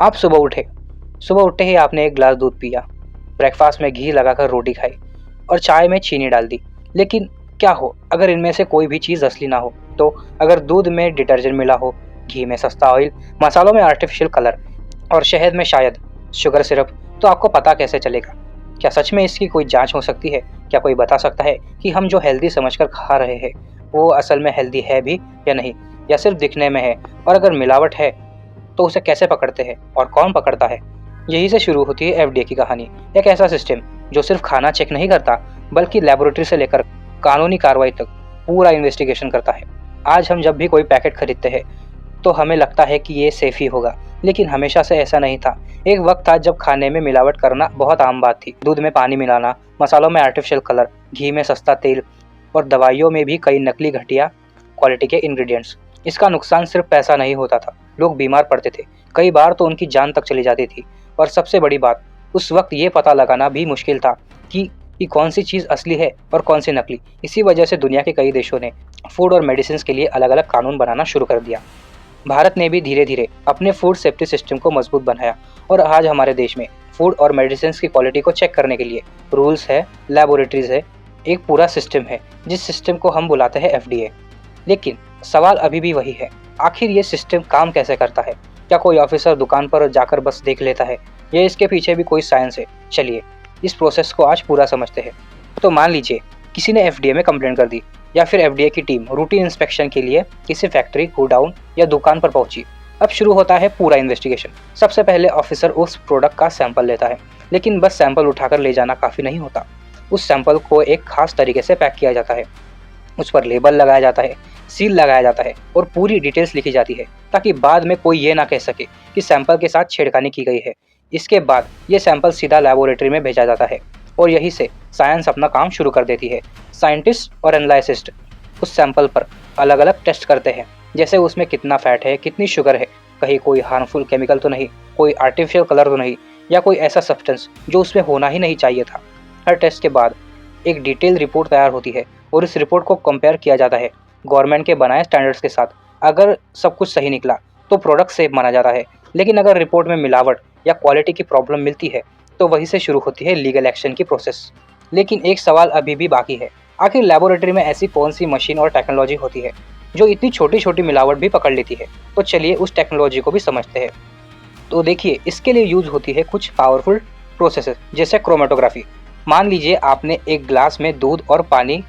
आप सुबह उठते ही आपने एक गिलास दूध पिया, ब्रेकफास्ट में घी लगाकर रोटी खाई और चाय में चीनी डाल दी। लेकिन क्या हो अगर इनमें से कोई भी चीज़ असली ना हो? तो अगर दूध में डिटर्जेंट मिला हो, घी में सस्ता ऑयल, मसालों में आर्टिफिशियल कलर और शहद में शायद शुगर सिरप, तो आपको पता कैसे चलेगा? क्या सच में इसकी कोई जांच हो सकती है? क्या कोई बता सकता है कि हम जो हेल्दी समझकर खा रहे हैं वो असल में हेल्दी है भी या नहीं, या सिर्फ दिखने में है? और अगर मिलावट है तो उसे कैसे पकड़ते हैं और कौन पकड़ता है? यही से शुरू होती है एफडीए की कहानी। एक ऐसा सिस्टम जो सिर्फ खाना चेक नहीं करता बल्कि लेबोरेटरी से लेकर कानूनी कार्रवाई तक पूरा इन्वेस्टिगेशन करता है। आज हम जब भी कोई पैकेट खरीदते हैं तो हमें लगता है कि ये सेफ ही होगा, लेकिन हमेशा से ऐसा नहीं था। एक वक्त था जब खाने में मिलावट करना बहुत आम बात थी। दूध में पानी मिलाना, मसालों में आर्टिफिशियल कलर, घी में सस्ता तेल और दवाइयों में भी कई नकली घटिया क्वालिटी के इंग्रेडिएंट्स। इसका नुकसान सिर्फ पैसा नहीं होता था, लोग बीमार पड़ते थे, कई बार तो उनकी जान तक चली जाती थी। और सबसे बड़ी बात, उस वक्त ये पता लगाना भी मुश्किल था कि कौन सी चीज़ असली है और कौन सी नकली। इसी वजह से दुनिया के कई देशों ने फूड और मेडिसिन के लिए अलग अलग कानून बनाना शुरू कर दिया। भारत ने भी धीरे धीरे अपने फूड सेफ्टी सिस्टम को मजबूत बनाया और आज हमारे देश में फूड और मेडिसिन की क्वालिटी को चेक करने के लिए रूल्स है, लैबोरेटरीज है, एक पूरा सिस्टम है जिस सिस्टम को हम बुलाते हैं एफडीए। लेकिन सवाल अभी भी वही है, आखिर ये सिस्टम काम कैसे करता है? क्या कोई ऑफिसर दुकान पर जाकर बस देख लेता है या इसके पीछे भी कोई साइंस है? चलिए इस प्रोसेस को आज पूरा समझते हैं। तो मान लीजिए किसी ने एफडीए में कंप्लेंट कर दी या फिर एफडीए की टीम रूटीन इंस्पेक्शन के लिए किसी फैक्ट्री, गोडाउन या दुकान पर पहुंची। अब शुरू होता है पूरा इन्वेस्टिगेशन। सबसे पहले ऑफिसर उस प्रोडक्ट का सैंपल लेता है, लेकिन बस सैंपल उठाकर ले जाना काफ़ी नहीं होता। उस सैंपल को एक खास तरीके से पैक किया जाता है, उस पर लेबल लगाया जाता है, सील लगाया जाता है और पूरी डिटेल्स लिखी जाती है ताकि बाद में कोई ये ना कह सके कि सैंपल के साथ छेड़खानी की गई है। इसके बाद ये सैंपल सीधा लेबोरेटरी में भेजा जाता है और यहीं से साइंस अपना काम शुरू कर देती है। साइंटिस्ट और एनालिसिस्ट उस सैंपल पर अलग अलग टेस्ट करते हैं, जैसे उसमें कितना फैट है, कितनी शुगर है, कहीं कोई हार्मफुल केमिकल तो नहीं, कोई आर्टिफिशियल कलर तो नहीं, या कोई ऐसा सब्सटेंस जो उसमें होना ही नहीं चाहिए था। हर टेस्ट के बाद एक डिटेल रिपोर्ट तैयार होती है और इस रिपोर्ट को कंपेयर किया जाता है गवर्नमेंट के बनाए स्टैंडर्ड्स के साथ। अगर सब कुछ सही निकला तो प्रोडक्ट सेफ माना जाता है, लेकिन अगर रिपोर्ट में मिलावट या क्वालिटी की प्रॉब्लम मिलती है तो वहीं से शुरू होती है लीगल एक्शन की प्रोसेस। लेकिन एक सवाल अभी भी बाकी है, आखिर लेबोरेटरी में ऐसी कौन सी मशीन और टेक्नोलॉजी होती है जो इतनी छोटी छोटी मिलावट भी पकड़ लेती है? तो चलिए उस टेक्नोलॉजी को भी समझते हैं। तो देखिए, इसके लिए यूज होती है कुछ पावरफुल प्रोसेसेस जैसे क्रोमेटोग्राफी। मान लीजिए आपने एक ग्लास में दूध और पानी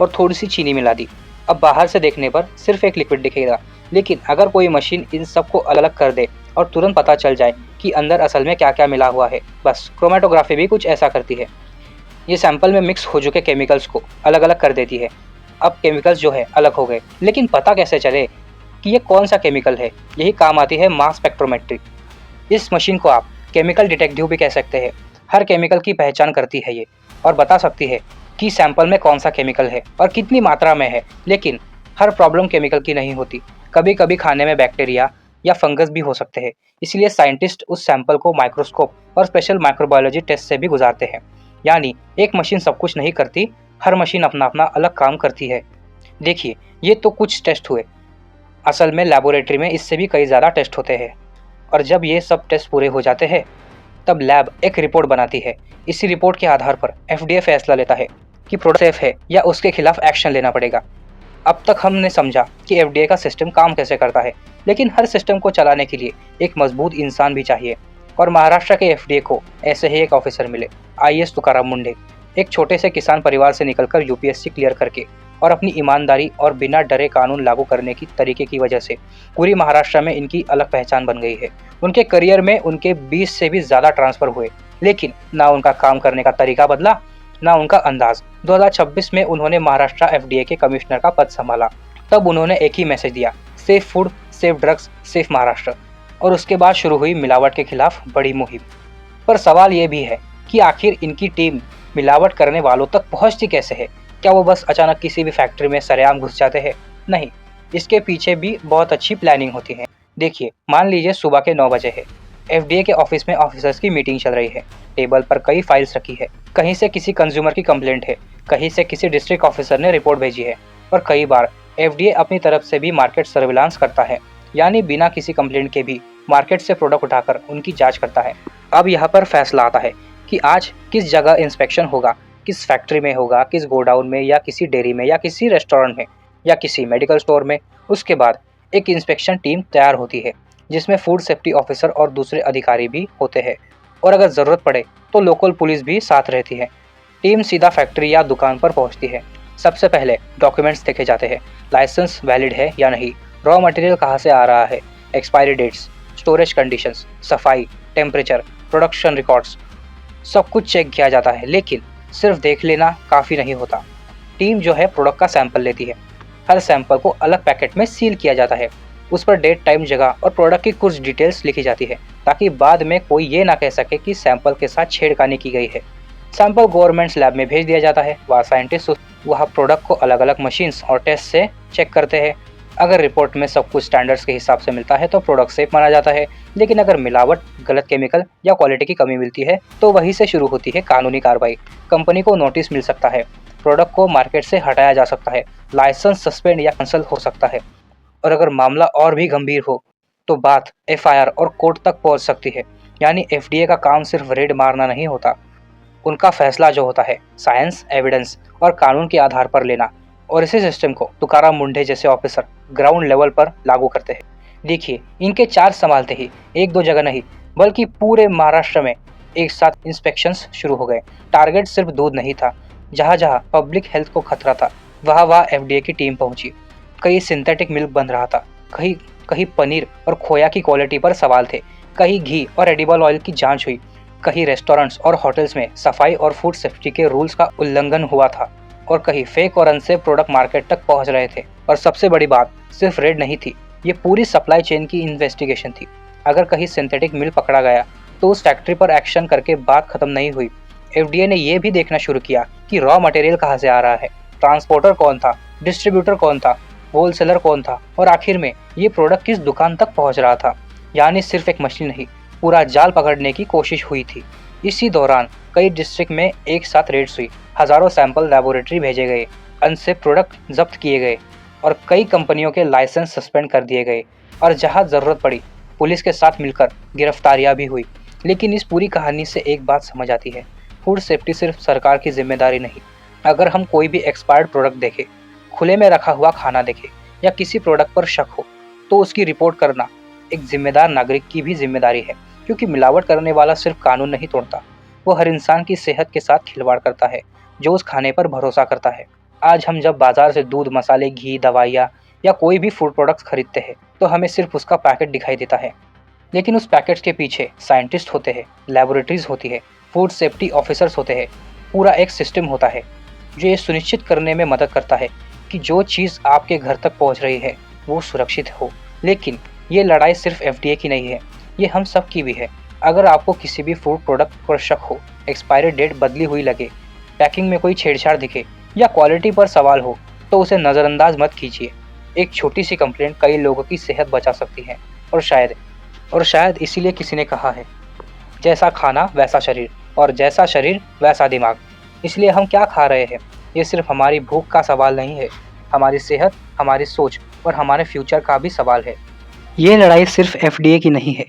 और थोड़ी सी चीनी मिला दी। अब बाहर से देखने पर सिर्फ एक लिक्विड दिखेगा, लेकिन अगर कोई मशीन इन सबको अलग अलग कर दे और तुरंत पता चल जाए कि अंदर असल में क्या क्या मिला हुआ है, बस क्रोमेटोग्राफी भी कुछ ऐसा करती है। ये सैंपल में मिक्स हो चुके केमिकल्स को अलग अलग कर देती है। अब केमिकल्स जो है अलग हो गए, लेकिन पता कैसे चले कि ये कौन सा केमिकल है? यही काम आती है मास स्पेक्ट्रोमेट्री। इस मशीन को आप केमिकल डिटेक्टिव भी कह सकते हैं। हर केमिकल की पहचान करती है ये और बता सकती है कि सैंपल में कौन सा केमिकल है और कितनी मात्रा में है। लेकिन हर प्रॉब्लम केमिकल की नहीं होती, कभी कभी खाने में बैक्टीरिया या फंगस भी हो सकते हैं। इसलिए साइंटिस्ट उस सैंपल को माइक्रोस्कोप और स्पेशल माइक्रोबायोलॉजी टेस्ट से भी गुजारते हैं। यानी एक मशीन सब कुछ नहीं करती, हर मशीन अपना अपना अलग काम करती है। देखिए, ये तो कुछ टेस्ट हुए, असल में लेबोरेटरी में इससे भी कई ज़्यादा टेस्ट होते हैं। और जब ये सब टेस्ट पूरे हो जाते हैं तब लैब एक रिपोर्ट बनाती है। इसी रिपोर्ट के आधार पर एफडीए फैसला लेता है कि प्रोडक्ट सेफ है या उसके खिलाफ एक्शन लेना पड़ेगा। अब तक हमने समझा कि एफडीए का सिस्टम काम कैसे करता है, लेकिन हर सिस्टम को चलाने के लिए एक मजबूत इंसान भी चाहिए। और महाराष्ट्र के एफडीए को ऐसे ही एक ऑफिसर मिले, आईएएस तुकाराम मुंडे। एक छोटे से किसान परिवार से निकलकर यूपीएससी क्लियर करके और अपनी ईमानदारी और बिना डरे कानून लागू करने की तरीके की वजह से पूरी महाराष्ट्र में इनकी अलग पहचान बन गई है। उनके करियर में उनके 20 से भी ज़्यादा ट्रांसफ़र हुए, लेकिन ना उनका काम करने का तरीका बदला, ना उनका अंदाज। 2026 में उन्होंने महाराष्ट्र एफडीए के कमिश्नर का पद संभाला। तब उन्होंने एक ही मैसेज दिया, safe food, safe drugs, safe Maharashtra. और उसके बाद शुरू हुई मिलावट के खिलाफ बड़ी मुहिम। पर सवाल ये भी है कि आखिर इनकी टीम मिलावट करने वालों तक पहुंचती कैसे है? क्या वो बस अचानक किसी भी फैक्ट्री में सरेआम घुस जाते हैं? नहीं, इसके पीछे भी बहुत अच्छी प्लानिंग होती है। देखिए, मान लीजिए सुबह के 9 बजे है, एफडीए के ऑफिस में ऑफिसर्स की मीटिंग चल रही है। टेबल पर कई फाइल्स रखी है, कहीं से किसी कंज्यूमर की कंप्लेंट है, कहीं से किसी डिस्ट्रिक्ट ऑफिसर ने रिपोर्ट भेजी है। और कई बार एफडीए अपनी तरफ से भी मार्केट सर्विलांस करता है, यानी बिना किसी कंप्लेंट के भी मार्केट से प्रोडक्ट उठाकर उनकी जांच करता है। अब यहाँ पर फैसला आता है कि आज किस जगह इंस्पेक्शन होगा, किस फैक्ट्री में होगा, किस गोडाउन में या किसी डेयरी में या किसी रेस्टोरेंट में या किसी मेडिकल स्टोर में। उसके बाद एक इंस्पेक्शन टीम तैयार होती है जिसमें फूड सेफ्टी ऑफिसर और दूसरे अधिकारी भी होते हैं, और अगर ज़रूरत पड़े तो लोकल पुलिस भी साथ रहती है। टीम सीधा फैक्ट्री या दुकान पर पहुंचती है। सबसे पहले डॉक्यूमेंट्स देखे जाते हैं, लाइसेंस वैलिड है या नहीं, रॉ मटेरियल कहाँ से आ रहा है, एक्सपायरी डेट्स, स्टोरेज कंडीशंस, सफाई, टेम्परेचर, प्रोडक्शन रिकॉर्ड्स, सब कुछ चेक किया जाता है। लेकिन सिर्फ देख लेना काफ़ी नहीं होता। टीम जो है प्रोडक्ट का सैंपल लेती है। हर सैंपल को अलग पैकेट में सील किया जाता है। उस पर डेट, टाइम, जगह और प्रोडक्ट की कुछ डिटेल्स लिखी जाती है ताकि बाद में कोई ये ना कह सके कि सैंपल के साथ छेड़खानी की गई है। सैंपल गवर्नमेंट लैब में भेज दिया जाता है। वहाँ साइंटिस्ट वहाँ प्रोडक्ट को अलग अलग मशीन्स और टेस्ट से चेक करते हैं। अगर रिपोर्ट में सब कुछ स्टैंडर्ड्स के हिसाब से मिलता है तो प्रोडक्ट सेफ माना जाता है। लेकिन अगर मिलावट, गलत केमिकल या क्वालिटी की कमी मिलती है तो वहीं से शुरू होती है कानूनी कार्रवाई। कंपनी को नोटिस मिल सकता है, प्रोडक्ट को मार्केट से हटाया जा सकता है, लाइसेंस सस्पेंड या कैंसिल हो सकता है, और अगर मामला और भी गंभीर हो तो बात एफआईआर और कोर्ट तक पहुंच सकती है। यानी एफडीए का काम सिर्फ रेड मारना नहीं होता, उनका फैसला जो होता है साइंस, एविडेंस और कानून के आधार पर लेना। और इसी सिस्टम को तुकाराम मुंढे जैसे ऑफिसर ग्राउंड लेवल पर लागू करते हैं। देखिए, इनके चार्ज संभालते ही एक दो जगह नहीं बल्कि पूरे महाराष्ट्र में एक साथ इंस्पेक्शंस शुरू हो गए। टारगेट सिर्फ दूध नहीं था, जहाँ जहाँ पब्लिक हेल्थ को खतरा था वहाँ वहाँ एफडीए की टीम पहुंची। कहीं सिंथेटिक मिल्क बन रहा था, कहीं कहीं पनीर और खोया की क्वालिटी पर सवाल थे, कहीं घी और एडिबल ऑयल की जांच हुई, कहीं रेस्टोरेंट्स और होटल्स में सफाई और फूड सेफ्टी के रूल्स का उल्लंघन हुआ था, और कहीं फेक और अनसेफ प्रोडक्ट मार्केट तक पहुंच रहे थे। और सबसे बड़ी बात, सिर्फ रेड नहीं थी, ये पूरी सप्लाई चेन की इन्वेस्टिगेशन थी। अगर कहीं सिंथेटिक मिल पकड़ा गया तो उस फैक्ट्री पर एक्शन करके बात खत्म नहीं हुई। एफडीए ने यह भी देखना शुरू किया कि रॉ मटेरियल कहाँ से आ रहा है, ट्रांसपोर्टर कौन था, डिस्ट्रीब्यूटर कौन था, होलसेलर कौन था, और आखिर में ये प्रोडक्ट किस दुकान तक पहुंच रहा था। यानी सिर्फ एक मछली नहीं, पूरा जाल पकड़ने की कोशिश हुई थी। इसी दौरान कई डिस्ट्रिक्ट में एक साथ रेड्स हुई, हजारों सैंपल लैबोरेटरी भेजे गए, अनसेफ प्रोडक्ट जब्त किए गए और कई कंपनियों के लाइसेंस सस्पेंड कर दिए गए, और जहां ज़रूरत पड़ी पुलिस के साथ मिलकर गिरफ्तारियां भी हुई। लेकिन इस पूरी कहानी से एक बात समझ आती है, फूड सेफ्टी सिर्फ सरकार की जिम्मेदारी नहीं। अगर हम कोई भी एक्सपायर्ड प्रोडक्ट देखें, खुले में रखा हुआ खाना देखें या किसी प्रोडक्ट पर शक हो तो उसकी रिपोर्ट करना एक जिम्मेदार नागरिक की भी जिम्मेदारी है। क्योंकि मिलावट करने वाला सिर्फ कानून नहीं तोड़ता, वो हर इंसान की सेहत के साथ खिलवाड़ करता है जो उस खाने पर भरोसा करता है। आज हम जब बाजार से दूध, मसाले, घी, दवाइयाँ या कोई भी फूड प्रोडक्ट्स खरीदते हैं तो हमें सिर्फ उसका पैकेट दिखाई देता है, लेकिन उस पैकेट्स के पीछे साइंटिस्ट होते हैं, लैबोरेटरीज होती है, फूड सेफ्टी ऑफिसर्स होते हैं, पूरा एक सिस्टम होता है जो ये सुनिश्चित करने में मदद करता है कि जो चीज़ आपके घर तक पहुंच रही है वो सुरक्षित हो। लेकिन ये लड़ाई सिर्फ एफडीए की नहीं है, ये हम सब की भी है। अगर आपको किसी भी फूड प्रोडक्ट पर शक हो, एक्सपायरी डेट बदली हुई लगे, पैकिंग में कोई छेड़छाड़ दिखे या क्वालिटी पर सवाल हो तो उसे नज़रअंदाज मत कीजिए। एक छोटी सी कंप्लेंट कई लोगों की सेहत बचा सकती है। और शायद इसीलिए किसी ने कहा है, जैसा खाना वैसा शरीर और जैसा शरीर वैसा दिमाग। इसलिए हम क्या खा रहे हैं ये सिर्फ हमारी भूख का सवाल नहीं है, हमारी सेहत, हमारी सोच और हमारे फ्यूचर का भी सवाल है। ये लड़ाई सिर्फ एफडीए की नहीं है,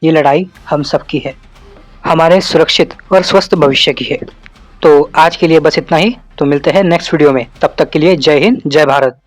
ये लड़ाई हम सब की है, हमारे सुरक्षित और स्वस्थ भविष्य की है। तो आज के लिए बस इतना ही, तो मिलते हैं नेक्स्ट वीडियो में। तब तक के लिए जय हिंद, जय भारत।